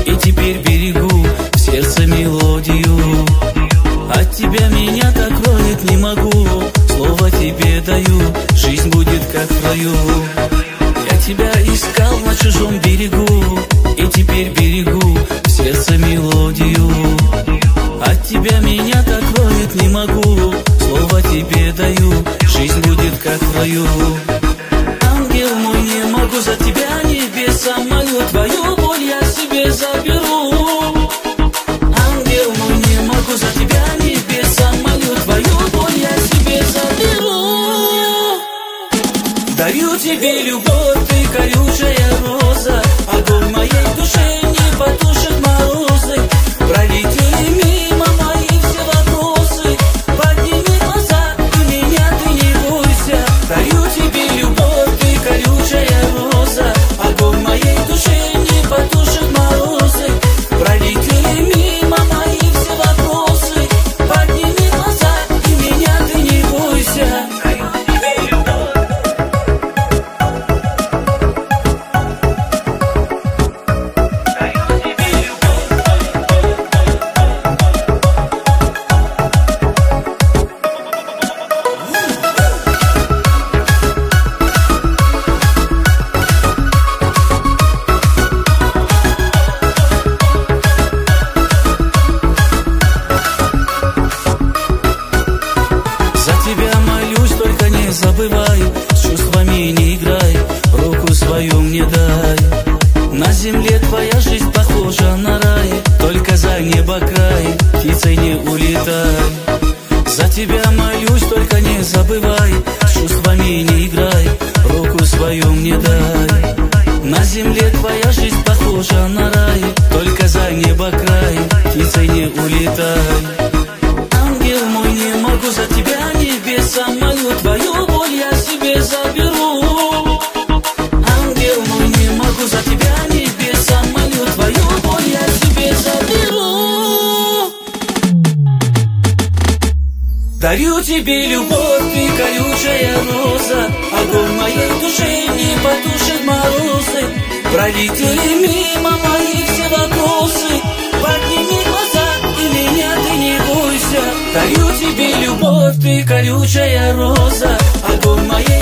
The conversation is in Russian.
И теперь берегу в сердце мелодию. От тебя меня так кроет не могу. Слово тебе даю, жизнь будет как в раю. Я тебя искал на чужом берегу, и теперь берегу в сердце мелодию. От тебя меня так кроет не могу. Слово тебе даю, жизнь будет как в раю. Ангел мой, не могу за тебя небеса молю, твою боль я себе заберу. Ангел мой, не могу за тебя небеса молю, твою боль я себе заберу. Дарю тебе любовь, ты колючая роза, огонь моей душе не потушит морозы. Пролетели мимо мои все вопросы, подними глаза и меня ты не бойся. Дарю тебе любовь, ты колючая роза, огонь моей душе не потушит морозы. Пролетели мимо мои все вопросы, подними глаза и меня ты не бойся. Забывай, с чувствами не играй, руку свою мне дай. На земле твоя жизнь похожа на рай, только за небо край, птицей не улетай. За тебя молюсь, только не забывай, с чувствами не играй, руку свою мне дай. На земле твоя жизнь похожа на рай, только за небо край, птицей не улетай. Ангел мой, не могу за тебя небеса молю, твою боль я себе заберу. Ангел мой, не могу за тебя небеса молю, твою боль я себе заберу. Дарю тебе любовь, ты колючая роза, огонь моей душе не потушит морозы. Пролетели мимо мои все вопросы, подними глаза и меня ты не бойся. Дарю тебе любовь, ты колючая роза, огонь моей